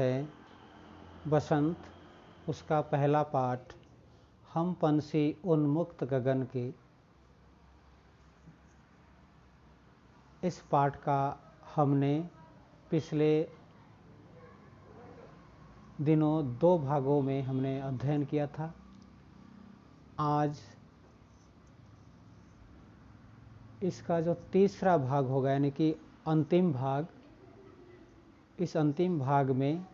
है बसंत, उसका पहला पाठ हम पंछी उन्मुक्त गगन के। इस पाठ का हमने पिछले दिनों 2 भागों में हमने अध्ययन किया था। आज इसका जो तीसरा भाग होगा, यानी कि अंतिम भाग, इस अंतिम भाग में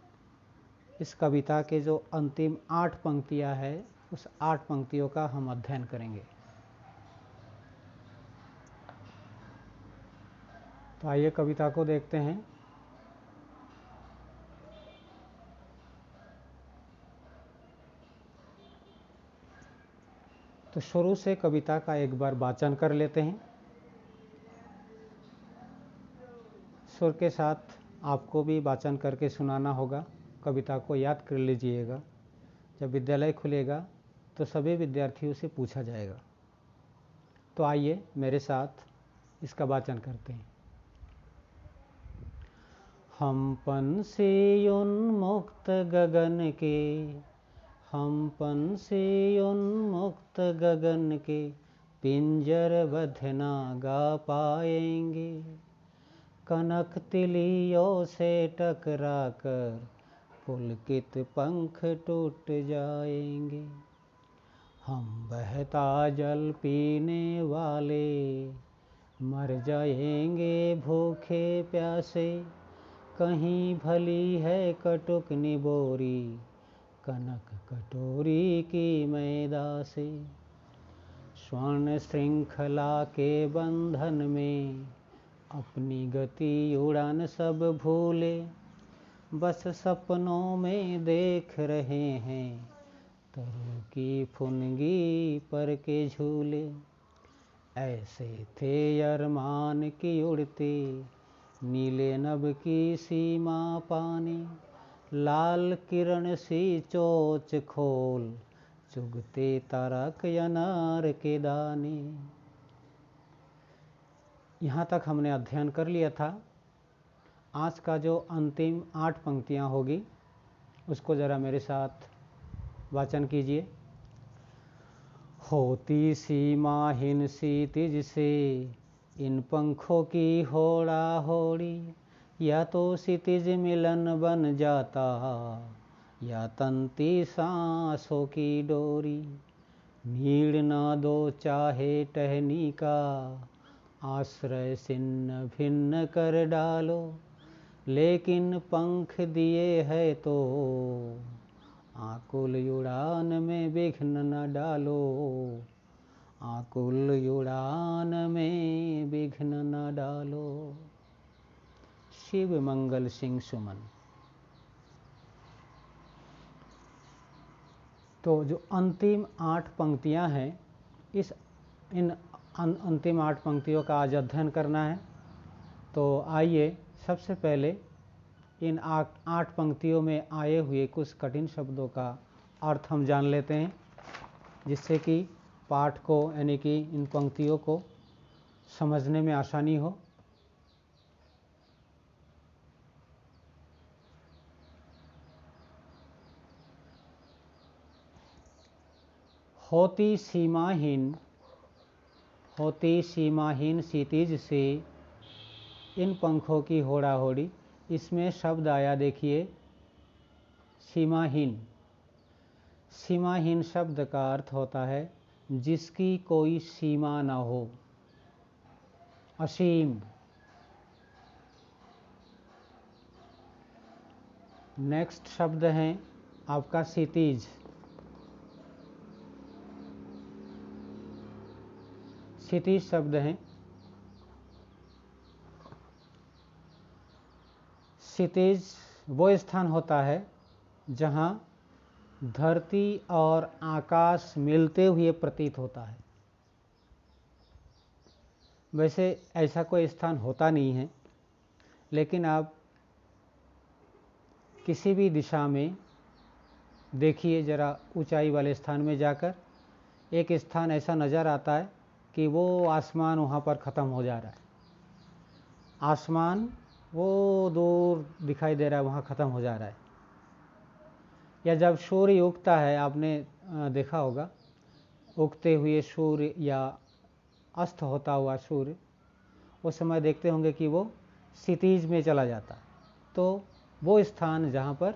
इस कविता के जो अंतिम 8 पंक्तियां हैं, उस 8 पंक्तियों का हम अध्ययन करेंगे। तो आइए कविता को देखते हैं। तो शुरू से कविता का एक बार वाचन कर लेते हैं। सुर के साथ आपको भी वाचन करके सुनाना होगा। कविता को याद कर लीजिएगा। जब विद्यालय खुलेगा तो सभी विद्यार्थियों से पूछा जाएगा। तो आइए मेरे साथ इसका वाचन करते हैं। हम पंछी उन्मुक्त गगन के, हम पंछी उन्मुक्त गगन के, पिंजरबद्ध ना गा पाएंगे। कनक तिलियों से टकरा कर पुलकित पंख टूट जाएंगे। हम बहता जल पीने वाले मर जाएंगे भूखे प्यासे। कहीं भली है कटुक निबोरी, कनक कटोरी की मैदा से। स्वर्ण श्रृंखला के बंधन में अपनी गति उड़ान सब भूले। बस सपनों में देख रहे हैं तरु की फुनगी पर के झूले। ऐसे थे अरमान की उड़ते, नीले नभ की सीमा पाने। लाल किरण सी चोंच खोल, चुगते तारक अनार के दाने। यहाँ तक हमने अध्ययन कर लिया था। आज का जो अंतिम 8 पंक्तियाँ होगी, उसको ज़रा मेरे साथ वाचन कीजिए। होती सीमाहीन क्षितिज से इन पंखों की होड़ा होड़ी। या तो क्षितिज मिलन बन जाता, या तंती सांसों की डोरी। नीड़ ना दो चाहे टहनी का, आश्रय छिन्न भिन्न कर डालो। लेकिन पंख दिए है तो आकुल उड़ान में विघ्न न डालो। आकुल उड़ान में विघ्न न डालो। शिव मंगल सिंह सुमन। तो जो अंतिम 8 पंक्तियां हैं, इन अंतिम 8 पंक्तियों का आज अध्ययन करना है। तो आइए सबसे पहले इन 8 पंक्तियों में आए हुए कुछ कठिन शब्दों का अर्थ हम जान लेते हैं, जिससे कि पाठ को, यानी कि इन पंक्तियों को समझने में आसानी हो। होती सीमाहीन क्षितिज से इन पंखों की होड़ा होड़ी। इसमें शब्द आया, देखिए, सीमाहीन। सीमाहीन शब्द का अर्थ होता है जिसकी कोई सीमा ना हो, असीम। नेक्स्ट शब्द है आपका क्षितिज। क्षितिज शब्द है। क्षितिज वो स्थान होता है जहाँ धरती और आकाश मिलते हुए प्रतीत होता है। वैसे ऐसा कोई स्थान होता नहीं है, लेकिन आप किसी भी दिशा में देखिए, ज़रा ऊंचाई वाले स्थान में जाकर एक स्थान ऐसा नज़र आता है कि वो आसमान वहाँ पर ख़त्म हो जा रहा है। आसमान वो दूर दिखाई दे रहा है, वहाँ ख़त्म हो जा रहा है। या जब सूर्य उगता है, आपने देखा होगा उगते हुए सूर्य या अस्त होता हुआ सूर्य, उस समय देखते होंगे कि वो क्षितिज में चला जाता। तो वो स्थान जहाँ पर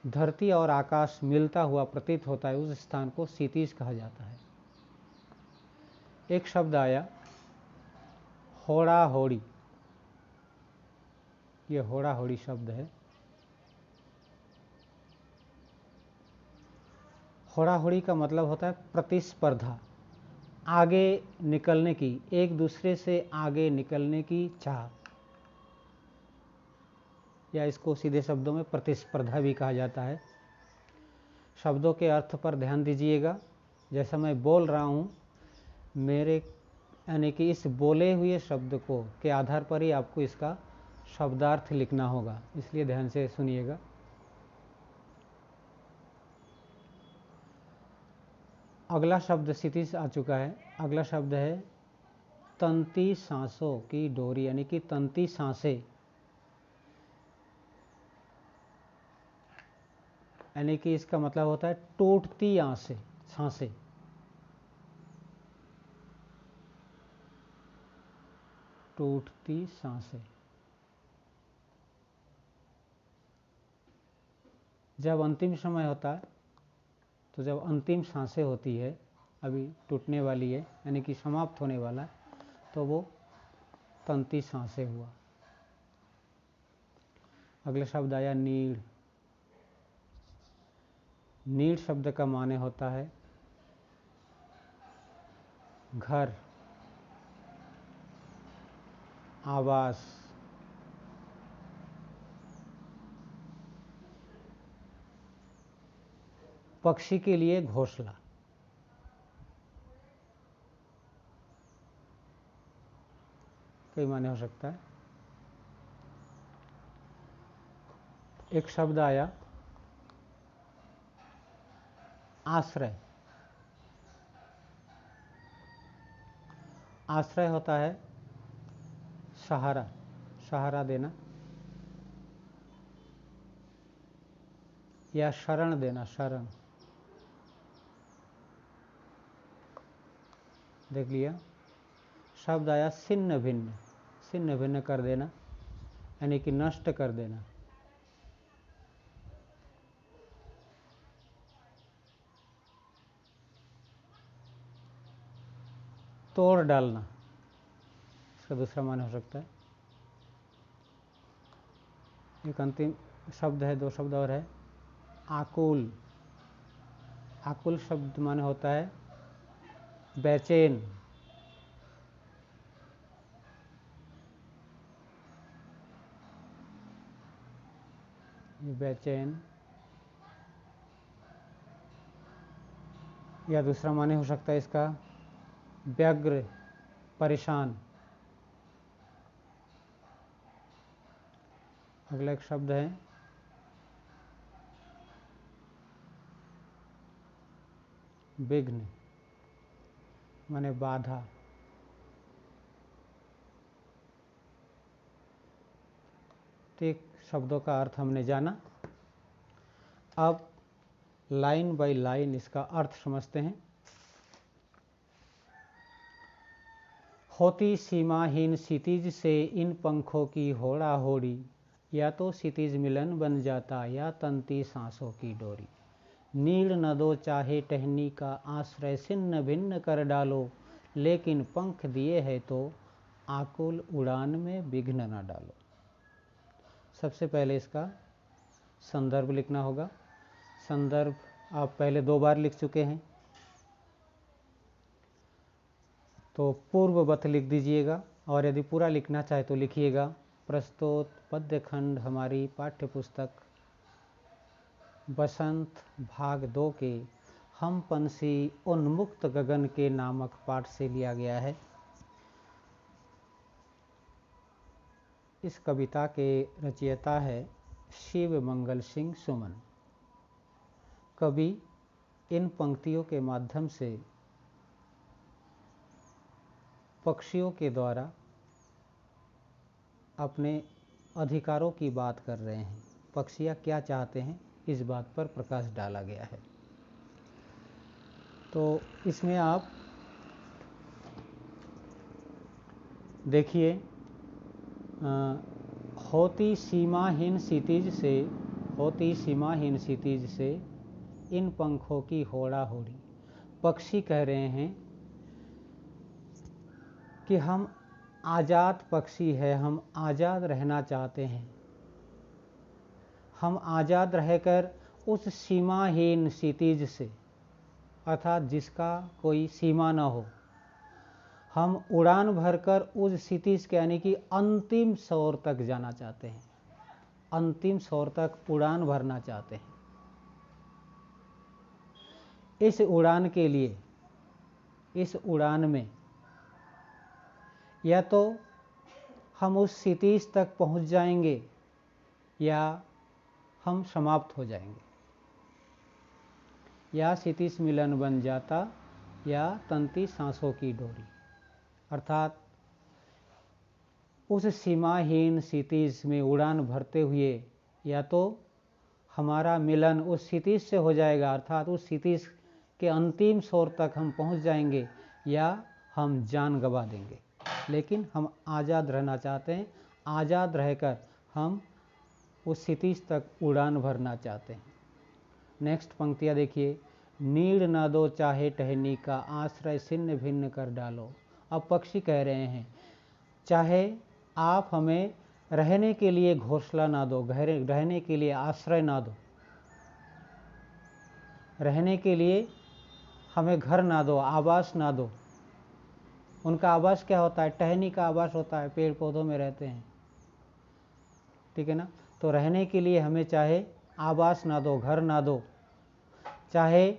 धरती और आकाश मिलता हुआ प्रतीत होता है, उस स्थान को क्षितिज कहा जाता है। एक शब्द आया होड़ा होड़ी। ये होड़ा होड़ी शब्द है। होड़ा होड़ी का मतलब होता है प्रतिस्पर्धा, आगे निकलने की, एक दूसरे से आगे निकलने की चाह, या इसको सीधे शब्दों में प्रतिस्पर्धा भी कहा जाता है। शब्दों के अर्थ पर ध्यान दीजिएगा। जैसा मैं बोल रहा हूँ, मेरे यानी कि इस बोले हुए शब्द को के आधार पर ही आपको इसका शब्दार्थ लिखना होगा, इसलिए ध्यान से सुनिएगा। अगला शब्द क्षितिज आ चुका है। अगला शब्द है तंती सांसों की डोरी, यानी कि तंती सांसें, यानी कि इसका मतलब होता है टूटती सांसें। टूटती सांसें। जब अंतिम समय होता है, तो जब अंतिम सांसें होती है, अभी टूटने वाली है यानी कि समाप्त होने वाला है, तो वो तंती सांसें हुआ। अगला शब्द आया नीड़। नीड़ शब्द का माने होता है घर, आवास, पक्षी के लिए घोंसला। कई माने हो सकता है। एक शब्द आया आश्रय। आश्रय होता है सहारा, सहारा देना या शरण देना, शरण। देख लिया। शब्द आया छिन्न भिन्न। छिन्न भिन्न कर देना यानी कि नष्ट कर देना। तोड़ डालना, इसका दूसरा माने हो सकता है। एक अंतिम शब्द है, दो शब्द और है आकुल। आकुल शब्द माने होता है बेचैन। बेचैन, या दूसरा माने हो सकता है इसका व्यग्र, परेशान। अगला एक शब्द है विघ्न, माने बाधा। एक शब्दों का अर्थ हमने जाना। अब लाइन बाय लाइन इसका अर्थ समझते हैं। होती सीमाहीन क्षितिज से इन पंखों की होड़ा होड़ी, या तो क्षितिज मिलन बन जाता या तंती सांसों की डोरी। नीड़ न दो चाहे टहनी का आश्रय, छिन्न भिन्न कर डालो, लेकिन पंख दिए है तो आकुल उड़ान में विघ्न न डालो। सबसे पहले इसका संदर्भ लिखना होगा। संदर्भ आप पहले 2 बार लिख चुके हैं, तो पूर्ववत लिख दीजिएगा, और यदि पूरा लिखना चाहे तो लिखिएगा। प्रस्तुत पद्य खंड हमारी पाठ्य पुस्तक बसंत भाग 2 के हम पंछी उन्मुक्त गगन के नामक पाठ से लिया गया है। इस कविता के रचयिता है शिव मंगल सिंह सुमन। कवि इन पंक्तियों के माध्यम से पक्षियों के द्वारा अपने अधिकारों की बात कर रहे हैं। पक्षियाँ क्या चाहते हैं इस बात पर प्रकाश डाला गया है। तो इसमें आप देखिए, होती सीमाहीन क्षितिज से इन पंखों की होड़ा होड़ी। पक्षी कह रहे हैं कि हम आज़ाद पक्षी है, हम आज़ाद रहना चाहते हैं, हम आज़ाद रहकर उस सीमाहीन क्षितिज से, अर्थात जिसका कोई सीमा न हो, हम उड़ान भरकर उस क्षितिज के यानी कि अंतिम छोर तक जाना चाहते हैं, अंतिम छोर तक उड़ान भरना चाहते हैं। इस उड़ान के लिए, इस उड़ान में या तो हम उस क्षितिज तक पहुंच जाएंगे या हम समाप्त हो जाएंगे, या क्षितिज मिलन बन जाता या तंती सांसों की डोरी। अर्थात उस सीमाहीन क्षितिज में उड़ान भरते हुए या तो हमारा मिलन उस क्षितिज से हो जाएगा, अर्थात उस क्षितिज के अंतिम छोर तक हम पहुंच जाएंगे, या हम जान गंवा देंगे। लेकिन हम आज़ाद रहना चाहते हैं, आज़ाद रहकर हम उस क्षितिज तक उड़ान भरना चाहते हैं। नेक्स्ट पंक्तियाँ देखिए, नीड़ न दो चाहे टहनी का, आश्रय छिन्न भिन्न कर डालो। अब पक्षी कह रहे हैं, चाहे आप हमें रहने के लिए घोंसला ना दो, रहने के लिए आश्रय ना दो, रहने के लिए हमें घर ना दो, आवास ना दो। उनका आवास क्या होता है? टहनी का आवास होता है, पेड़ पौधों में रहते हैं, ठीक है ना। तो रहने के लिए हमें चाहे आवास ना दो, घर ना दो, चाहे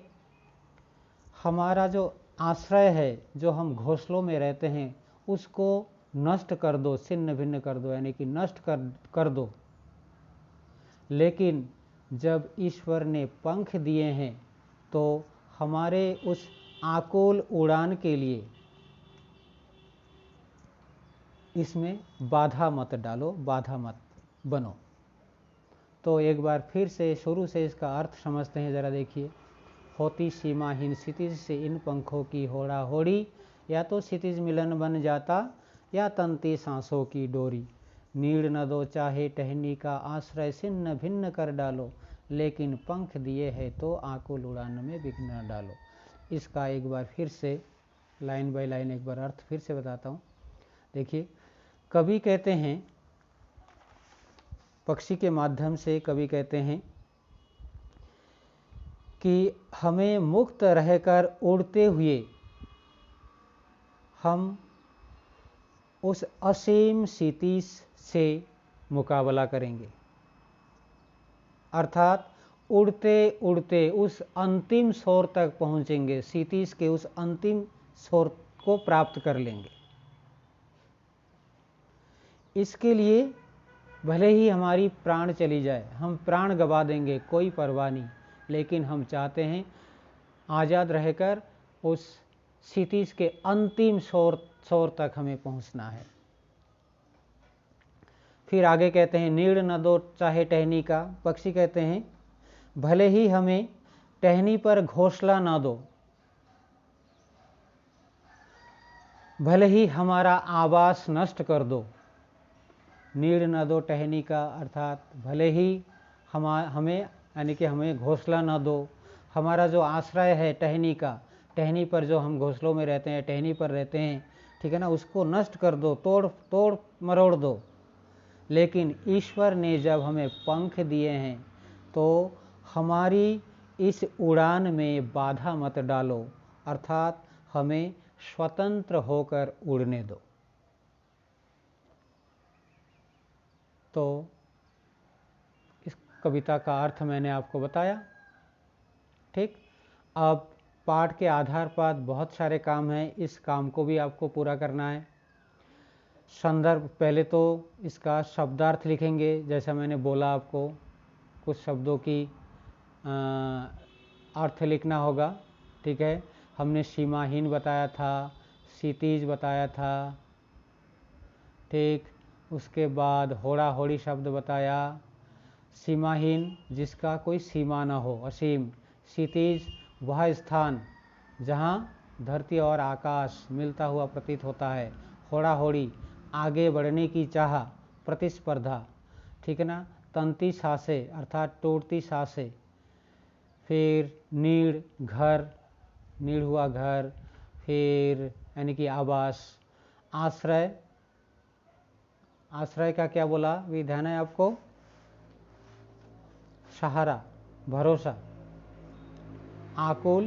हमारा जो आश्रय है, जो हम घोंसलों में रहते हैं, उसको नष्ट कर दो, छिन्न भिन्न कर दो, यानी कि नष्ट कर दो। लेकिन जब ईश्वर ने पंख दिए हैं तो हमारे उस आकुल उड़ान के लिए इसमें बाधा मत डालो, बाधा मत बनो। तो एक बार फिर से शुरू से इसका अर्थ समझते हैं, ज़रा देखिए। होती सीमाहीन क्षितिज से इन पंखों की होड़ा होड़ी, या तो क्षितिज मिलन बन जाता या तंती सांसों की डोरी। नीड़ न दो चाहे टहनी का, आश्रय छिन्न भिन्न कर डालो, लेकिन पंख दिए है तो आकुल उड़ान में विघ्न न डालो। इसका एक बार फिर से लाइन बाय लाइन एक बार अर्थ फिर से बताता हूँ। देखिए, कवि कहते हैं, पक्षी के माध्यम से कवि कहते हैं कि हमें मुक्त रहकर उड़ते हुए हम उस असीम क्षितिज से मुकाबला करेंगे, अर्थात उड़ते उड़ते उस अंतिम छोर तक पहुंचेंगे, क्षितिज के उस अंतिम छोर को प्राप्त कर लेंगे। इसके लिए भले ही हमारी प्राण चली जाए, हम प्राण गवा देंगे, कोई परवाह नहीं, लेकिन हम चाहते हैं आज़ाद रहकर उस क्षितिज के अंतिम छोर तक हमें पहुंचना है। फिर आगे कहते हैं, नीड़ न दो चाहे टहनी का। पक्षी कहते हैं, भले ही हमें टहनी पर घोंसला ना दो, भले ही हमारा आवास नष्ट कर दो। नीड़ न दो टहनी का, अर्थात भले ही हमें यानी कि हमें घोंसला ना दो, हमारा जो आश्रय है टहनी का, टहनी पर जो हम घोंसलों में रहते हैं, टहनी पर रहते हैं, ठीक है ना, उसको नष्ट कर दो, तोड़ मरोड़ दो। लेकिन ईश्वर ने जब हमें पंख दिए हैं तो हमारी इस उड़ान में बाधा मत डालो, अर्थात हमें स्वतंत्र होकर उड़ने दो। तो इस कविता का अर्थ मैंने आपको बताया, ठीक। अब पाठ के आधार पर बहुत सारे काम हैं, इस काम को भी आपको पूरा करना है। संदर्भ, पहले तो इसका शब्दार्थ लिखेंगे, जैसा मैंने बोला आपको कुछ शब्दों की अर्थ लिखना होगा, ठीक है। हमने सीमाहीन बताया था, क्षितिज बताया था, ठीक। उसके बाद होड़ा होड़ी शब्द बताया, सीमाहीन, जिसका कोई सीमा न हो, असीम। क्षितिज, वह स्थान जहाँ धरती और आकाश मिलता हुआ प्रतीत होता है। होड़ा होड़ी, आगे बढ़ने की चाह, प्रतिस्पर्धा, ठीक है ना। तंती सांसें अर्थात टूटती सांसें। फिर नीड़, घर, नीड़ हुआ घर, फिर यानी कि आवास। आश्रय, आश्रय का क्या बोला भी ध्यान है आपको? सहारा, भरोसा। आकुल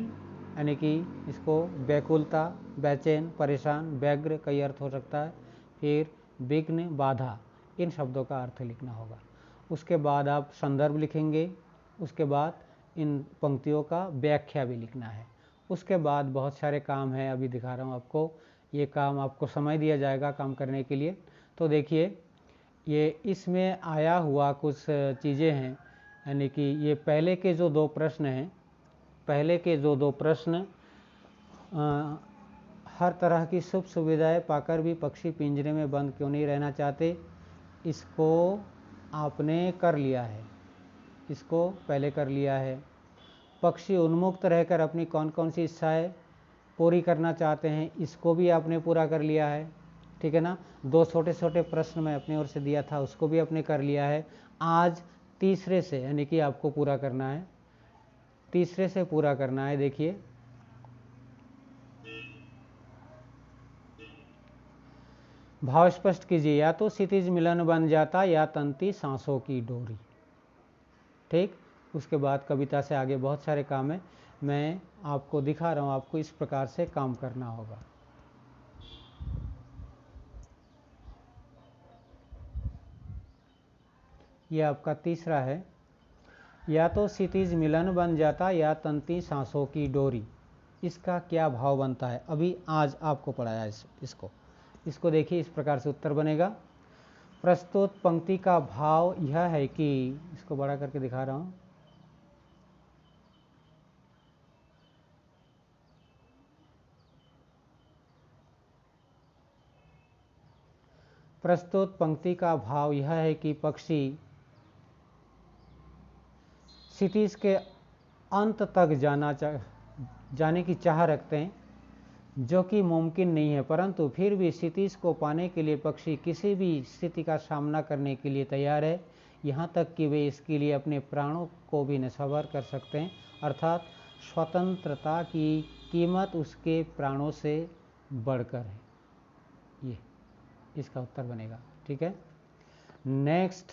यानी कि इसको व्याकुलता, बेचैन, परेशान, व्यग्र कई अर्थ हो सकता है। फिर विघ्न, बाधा, इन शब्दों का अर्थ लिखना होगा। उसके बाद आप संदर्भ लिखेंगे, उसके बाद इन पंक्तियों का व्याख्या भी लिखना है। उसके बाद बहुत सारे काम हैं, अभी दिखा रहा हूँ आपको। ये काम आपको समय दिया जाएगा काम करने के लिए। तो देखिए, ये इसमें आया हुआ कुछ चीज़ें हैं, यानी कि ये पहले के जो 2 प्रश्न हैं, पहले के जो 2 प्रश्न, हर तरह की सुख सुविधाएं पाकर भी पक्षी पिंजरे में बंद क्यों नहीं रहना चाहते, इसको आपने कर लिया है, इसको पहले कर लिया है। पक्षी उन्मुक्त रहकर अपनी कौन कौन सी इच्छाएं पूरी करना चाहते हैं, इसको भी आपने पूरा कर लिया है, ठीक है ना। 2 छोटे छोटे प्रश्न मैं अपनी ओर से दिया था, उसको भी आपने कर लिया है। आज तीसरे से यानी कि आपको पूरा करना है, तीसरे से पूरा करना है। देखिए, भाव स्पष्ट कीजिए। या तो क्षितिज मिलन बन जाता या तंती सांसों की डोरी। ठीक, उसके बाद कविता से आगे बहुत सारे काम है, मैं आपको दिखा रहा हूँ, आपको इस प्रकार से काम करना होगा। ये आपका तीसरा है। या तो क्षितिज मिलन बन जाता या तंती सांसों की डोरी, इसका क्या भाव बनता है, अभी आज आपको पढ़ाया इसको देखिए, इस प्रकार से उत्तर बनेगा। प्रस्तुत पंक्ति का भाव यह है कि, इसको बड़ा करके दिखा रहा हूँ, प्रस्तुत पंक्ति का भाव यह है कि पक्षी क्षितिज के अंत तक जाने की चाह रखते हैं, जो कि मुमकिन नहीं है, परंतु फिर भी क्षितिज को पाने के लिए पक्षी किसी भी स्थिति का सामना करने के लिए तैयार है, यहाँ तक कि वे इसके लिए अपने प्राणों को भी न्यौछावर कर सकते हैं, अर्थात स्वतंत्रता की कीमत उसके प्राणों से बढ़कर है। ये इसका उत्तर बनेगा, ठीक है। नेक्स्ट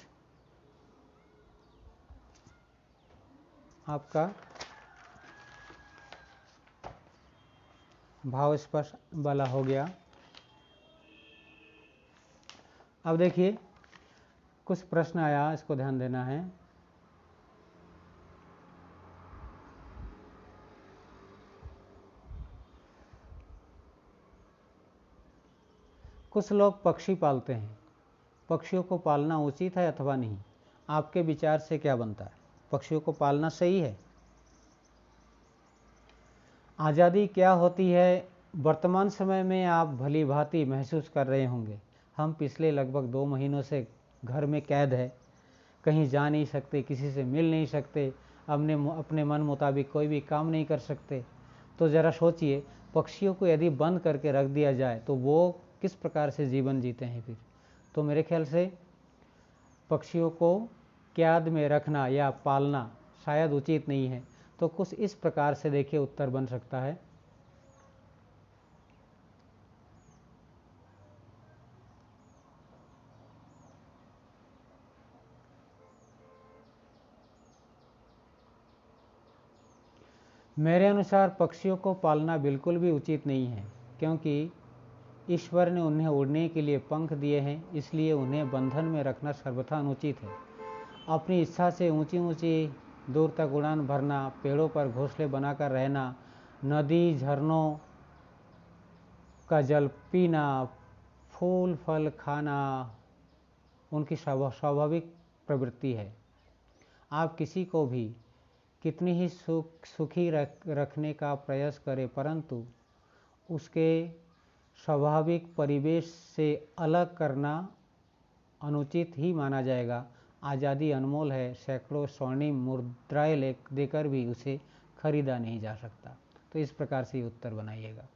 आपका भाव स्पर्श वाला हो गया। अब देखिए, कुछ प्रश्न आया, इसको ध्यान देना है। कुछ लोग पक्षी पालते हैं, पक्षियों को पालना उचित है अथवा नहीं, आपके विचार से क्या बनता है? पक्षियों को पालना सही है? आज़ादी क्या होती है, वर्तमान समय में आप भली भांति महसूस कर रहे होंगे। हम पिछले लगभग 2 महीनों से घर में कैद है, कहीं जा नहीं सकते, किसी से मिल नहीं सकते, अपने मन मुताबिक कोई भी काम नहीं कर सकते। तो ज़रा सोचिए, पक्षियों को यदि बंद करके रख दिया जाए तो वो किस प्रकार से जीवन जीते हैं फिर। तो मेरे ख्याल से पक्षियों को कैद में रखना या पालना शायद उचित नहीं है। तो कुछ इस प्रकार से देखिए उत्तर बन सकता है। मेरे अनुसार पक्षियों को पालना बिल्कुल भी उचित नहीं है, क्योंकि ईश्वर ने उन्हें उड़ने के लिए पंख दिए हैं, इसलिए उन्हें बंधन में रखना सर्वथा अनुचित है। अपनी इच्छा से ऊंची ऊंची दूर तक उड़ान भरना, पेड़ों पर घोंसले बनाकर रहना, नदी झरनों का जल पीना, फूल फल खाना उनकी स्वाभाविक प्रवृत्ति है। आप किसी को भी कितनी ही सुखी रखने का प्रयास करें, परंतु उसके स्वाभाविक परिवेश से अलग करना अनुचित ही माना जाएगा। आज़ादी अनमोल है, सैकड़ों स्वर्णिम मुद्राएं देकर भी उसे खरीदा नहीं जा सकता। तो इस प्रकार से ये उत्तर बनाइएगा।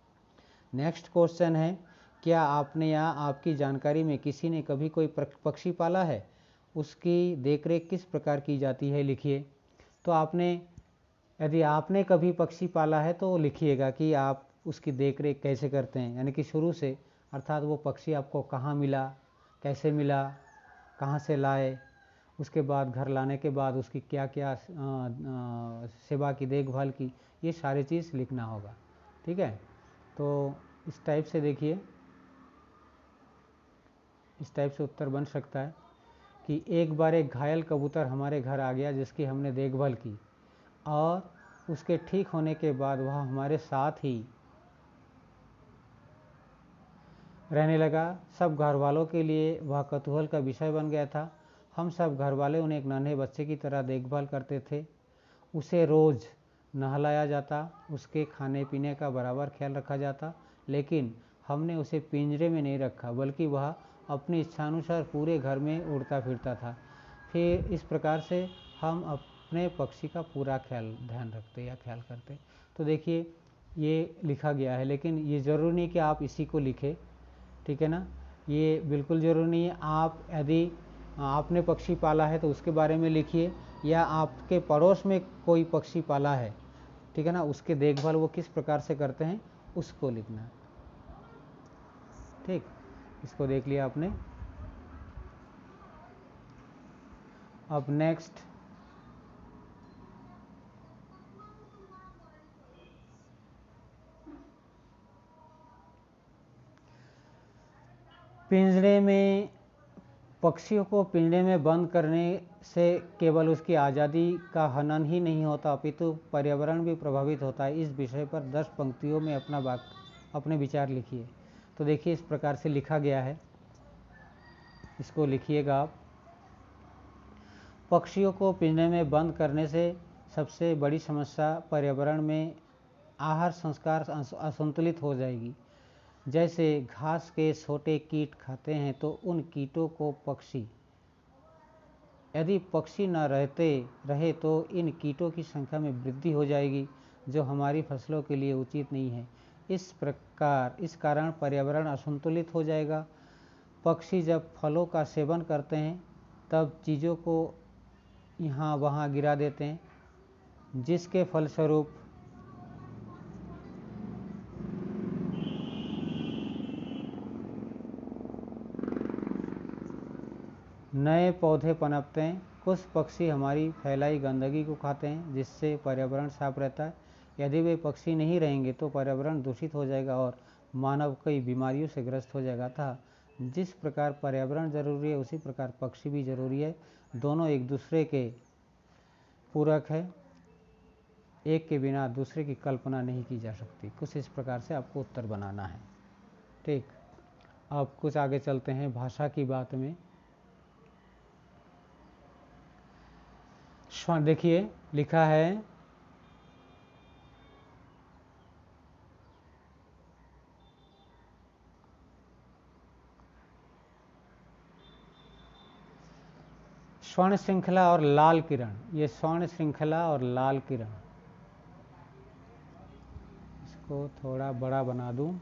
नेक्स्ट क्वेश्चन है, क्या आपने या आपकी जानकारी में किसी ने कभी कोई पक्षी पाला है? उसकी देखरेख किस प्रकार की जाती है, लिखिए। तो आपने, यदि आपने कभी पक्षी पाला है तो लिखिएगा कि आप उसकी देखरेख कैसे करते हैं, यानी कि शुरू से, अर्थात वो पक्षी आपको कहाँ मिला, कैसे मिला, कहाँ से लाए, उसके बाद घर लाने के बाद उसकी क्या क्या सेवा की, देखभाल की, ये सारी चीज़ लिखना होगा। ठीक है, तो इस टाइप से देखिए, इस टाइप से उत्तर बन सकता है कि एक बार एक घायल कबूतर हमारे घर आ गया जिसकी हमने देखभाल की और उसके ठीक होने के बाद वह हमारे साथ ही रहने लगा। सब घर वालों के लिए वह कौतूहल का विषय बन गया था। हम सब घर वाले उन्हें एक नन्हे बच्चे की तरह देखभाल करते थे। उसे रोज़ नहलाया जाता, उसके खाने पीने का बराबर ख्याल रखा जाता, लेकिन हमने उसे पिंजरे में नहीं रखा, बल्कि वह अपनी इच्छानुसार पूरे घर में उड़ता फिरता था। फिर इस प्रकार से हम अपने पक्षी का पूरा ध्यान रखते या ख्याल करते। तो देखिए ये लिखा गया है, लेकिन ये ज़रूरी नहीं कि आप इसी को लिखें, ठीक है ना, ये बिल्कुल ज़रूरी नहीं है। आप यदि आपने पक्षी पाला है तो उसके बारे में लिखिए, या आपके पड़ोस में कोई पक्षी पाला है, ठीक है ना, उसके देखभाल वो किस प्रकार से करते हैं उसको लिखना है। ठीक, इसको देख लिया आपने। अब नेक्स्ट, पिंजरे में, पक्षियों को पिंजरे में बंद करने से केवल उसकी आज़ादी का हनन ही नहीं होता, अपितु पर्यावरण भी प्रभावित होता है। इस विषय पर 10 पंक्तियों में अपने विचार लिखिए। तो देखिए इस प्रकार से लिखा गया है, इसको लिखिएगा आप। पक्षियों को पिंजरे में बंद करने से सबसे बड़ी समस्या पर्यावरण में आहार संस्कार असंतुलित हो जाएगी। जैसे घास के छोटे कीट खाते हैं तो उन कीटों को पक्षी, यदि पक्षी न रहे तो इन कीटों की संख्या में वृद्धि हो जाएगी, जो हमारी फसलों के लिए उचित नहीं है। इस कारण पर्यावरण असंतुलित हो जाएगा। पक्षी जब फलों का सेवन करते हैं तब चीज़ों को यहाँ वहाँ गिरा देते हैं, जिसके फलस्वरूप नए पौधे पनपते हैं। कुछ पक्षी हमारी फैलाई गंदगी को खाते हैं, जिससे पर्यावरण साफ रहता है। यदि वे पक्षी नहीं रहेंगे तो पर्यावरण दूषित हो जाएगा और मानव कई बीमारियों से ग्रस्त हो जाएगा। था जिस प्रकार पर्यावरण जरूरी है उसी प्रकार पक्षी भी जरूरी है। दोनों एक दूसरे के पूरक है, एक के बिना दूसरे की कल्पना नहीं की जा सकती। कुछ इस प्रकार से आपको उत्तर बनाना है। ठीक, अब कुछ आगे चलते हैं भाषा की बात में। देखिए लिखा है, स्वर्ण श्रृंखला और लाल किरण। ये स्वर्ण श्रृंखला और लाल किरण, इसको थोड़ा बड़ा बना दूं।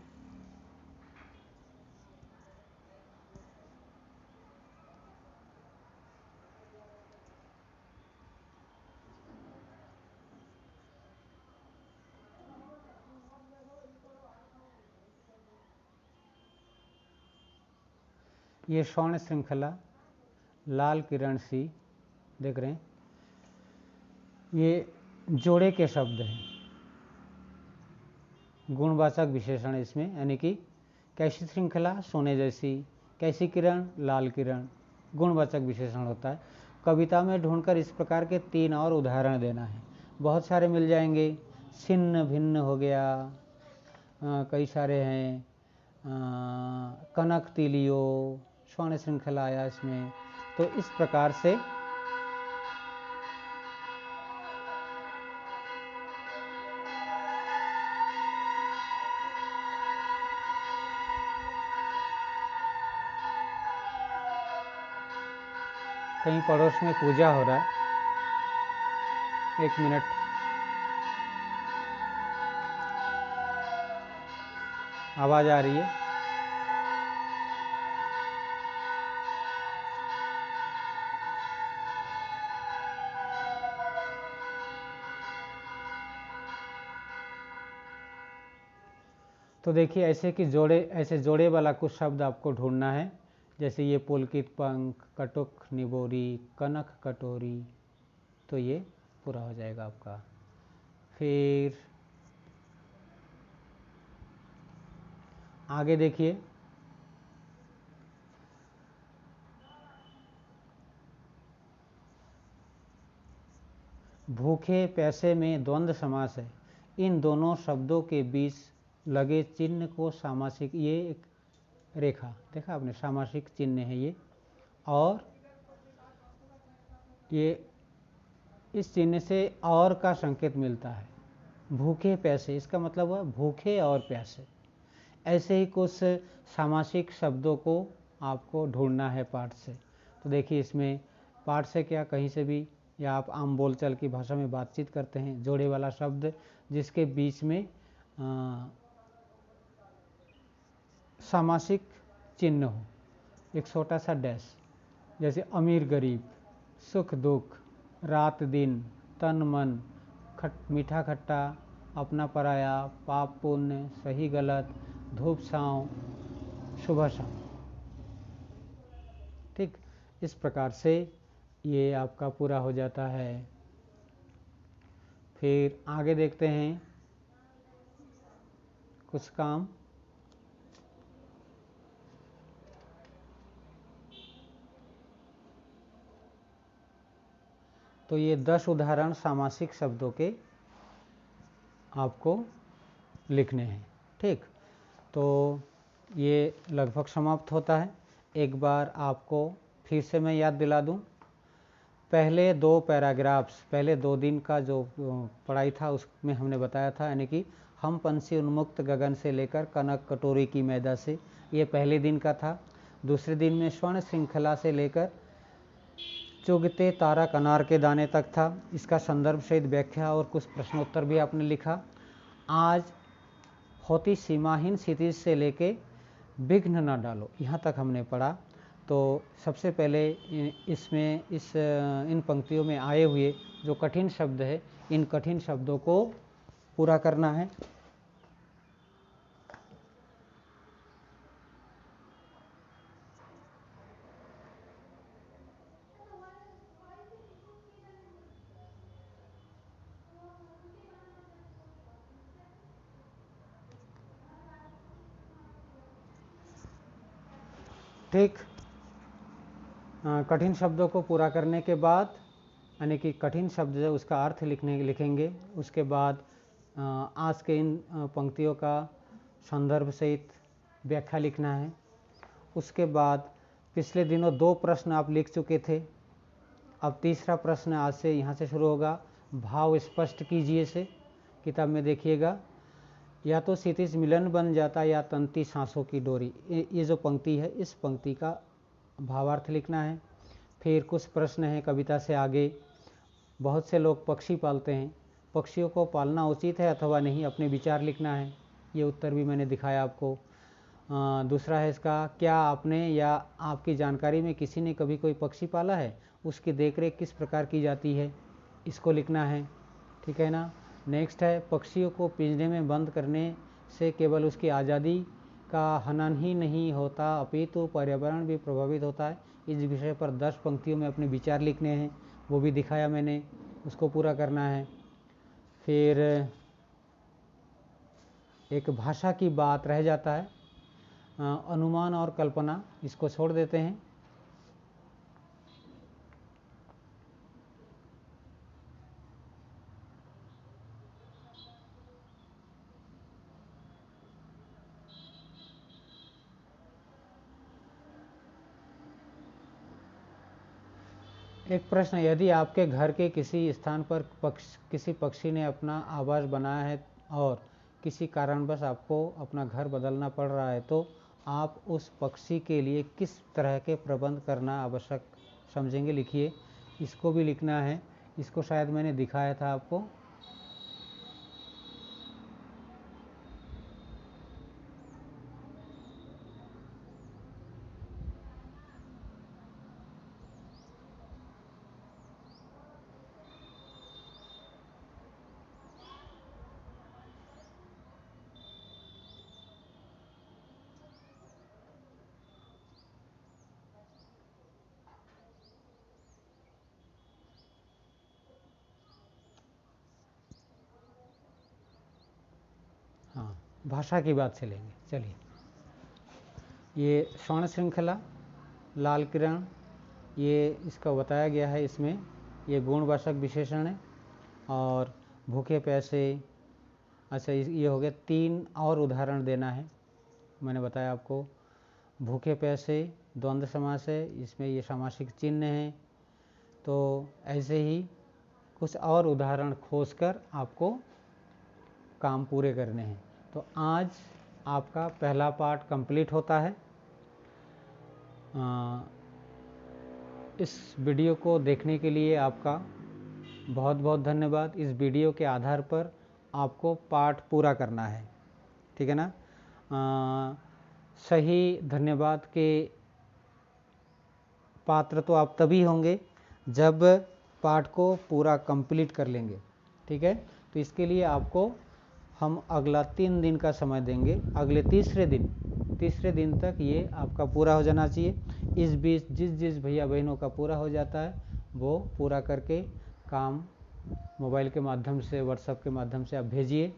ये स्वर्ण श्रृंखला, लाल किरण सी, देख रहे हैं, ये जोड़े के शब्द हैं, गुणवाचक विशेषण इसमें, यानी कि कैसी श्रृंखला, सोने जैसी, कैसी किरण, लाल किरण, गुणवाचक विशेषण होता है। कविता में ढूंढकर इस प्रकार के 3 और उदाहरण देना है। बहुत सारे मिल जाएंगे, छिन्न भिन्न हो गया, कई सारे हैं, कनक तिलियो, स्वर्ण श्रृंखला आया इसमें। तो इस प्रकार से कहीं पड़ोस में पूजा हो रहा है, 1 मिनट। आवाज़ आ रही है? तो देखिए ऐसे जोड़े वाला कुछ शब्द आपको ढूंढना है, जैसे ये पुलकित पंख, कटुक निबोरी, कनक कटोरी, तो ये पूरा हो जाएगा आपका। फिर आगे देखिए, भूखे पैसे में द्वंद्व समास है। इन दोनों शब्दों के बीच लगे चिन्ह को सामासिक, ये एक रेखा देखा आपने, सामासिक चिन्ह है ये, और ये इस चिन्ह से और का संकेत मिलता है। भूखे पैसे, इसका मतलब हुआ भूखे और प्यासे। ऐसे ही कुछ सामासिक शब्दों को आपको ढूंढना है पाठ से। तो देखिए इसमें पाठ से क्या, कहीं से भी, या आप आम बोलचाल की भाषा में बातचीत करते हैं, जोड़े वाला शब्द जिसके बीच में सामासिक चिन्ह हो, एक छोटा सा डैश, जैसे अमीर गरीब, सुख दुख, रात दिन, तन मन, मीठा खट्टा, अपना पराया, पाप पुण्य, सही गलत, धूप छाँव, सुबह शाम। ठीक, इस प्रकार से ये आपका पूरा हो जाता है। फिर आगे देखते हैं कुछ काम। तो ये 10 उदाहरण सामासिक शब्दों के आपको लिखने हैं। ठीक, तो ये लगभग समाप्त होता है। एक बार आपको फिर से मैं याद दिला दूं, पहले 2 पैराग्राफ्स, पहले 2 दिन का जो पढ़ाई था उसमें हमने बताया था, यानी कि हम पंछी उन्मुक्त गगन से लेकर कनक कटोरी की मैदा से, ये पहले दिन का था। दूसरे दिन में स्वर्ण श्रृंखला से लेकर चुगते तारा अनार के दाने तक था। इसका संदर्भ सहित व्याख्या और कुछ प्रश्नोत्तर भी आपने लिखा। आज होती सीमाहीन क्षितिज से लेके विघ्न न डालो, यहाँ तक हमने पढ़ा। तो सबसे पहले इसमें इन पंक्तियों में आए हुए जो कठिन शब्द है, इन कठिन शब्दों को पूरा करना है। ठीक, कठिन शब्दों को पूरा करने के बाद, यानी कि कठिन शब्द है उसका अर्थ लिखेंगे। उसके बाद आज के इन पंक्तियों का संदर्भ सहित व्याख्या लिखना है। उसके बाद पिछले दिनों 2 प्रश्न आप लिख चुके थे, अब तीसरा प्रश्न आज से यहाँ से शुरू होगा। भाव स्पष्ट कीजिए से किताब में देखिएगा। या तो क्षितिज मिलन बन जाता या तंती सांसों की डोरी, ये जो पंक्ति है इस पंक्ति का भावार्थ लिखना है। फिर कुछ प्रश्न हैं कविता से आगे। बहुत से लोग पक्षी पालते हैं, पक्षियों को पालना उचित है अथवा नहीं, अपने विचार लिखना है। ये उत्तर भी मैंने दिखाया आपको। दूसरा है इसका, क्या आपने या आपकी जानकारी में किसी ने कभी कोई पक्षी पाला है, उसकी देखरेख किस प्रकार की जाती है, इसको लिखना है। ठीक है ना। नेक्स्ट है, पक्षियों को पिंजरे में बंद करने से केवल उसकी आज़ादी का हनन ही नहीं होता अपितु पर्यावरण भी प्रभावित होता है। इस विषय पर 10 पंक्तियों में अपने विचार लिखने हैं, वो भी दिखाया मैंने, उसको पूरा करना है। फिर एक भाषा की बात रह जाता है, अनुमान और कल्पना, इसको छोड़ देते हैं। एक प्रश्न, यदि आपके घर के किसी स्थान पर किसी पक्षी ने अपना आवास बनाया है और किसी कारणवश आपको अपना घर बदलना पड़ रहा है, तो आप उस पक्षी के लिए किस तरह के प्रबंध करना आवश्यक समझेंगे। लिखिए, इसको भी लिखना है, इसको शायद मैंने दिखाया था आपको। हाँ, भाषा की बात चलेंगे। चलिए, ये स्वर्ण श्रृंखला, लाल किरण, ये इसका बताया गया है इसमें, ये गुणवाचक विशेषण है। और भूखे प्यासे, अच्छा ये हो गया। 3 और उदाहरण देना है, मैंने बताया आपको। भूखे प्यासे द्वंद्व समास है, इसमें ये सामासिक चिन्ह है। तो ऐसे ही कुछ और उदाहरण खोजकर आपको काम पूरे करने हैं। तो आज आपका पहला पार्ट कंप्लीट होता है। इस वीडियो को देखने के लिए आपका बहुत बहुत धन्यवाद। इस वीडियो के आधार पर आपको पाठ पूरा करना है, ठीक है ना। सही धन्यवाद के पात्र तो आप तभी होंगे जब पाठ को पूरा कंप्लीट कर लेंगे, ठीक है। तो इसके लिए आपको हम अगला 3 दिन का समय देंगे। अगले तीसरे दिन तक ये आपका पूरा हो जाना चाहिए। इस बीच जिस भैया बहनों का पूरा हो जाता है वो पूरा करके काम मोबाइल के माध्यम से, व्हाट्सएप के माध्यम से आप भेजिए।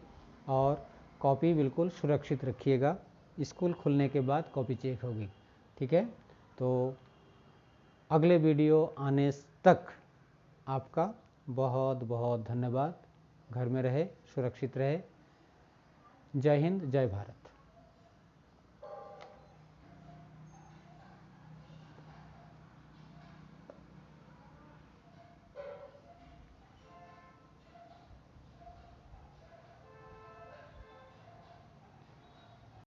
और कॉपी बिल्कुल सुरक्षित रखिएगा, स्कूल खुलने के बाद कॉपी चेक होगी, ठीक है। तो अगले वीडियो आने तक आपका बहुत बहुत धन्यवाद। घर में रहे, सुरक्षित रहे। जय हिंद, जय भारत।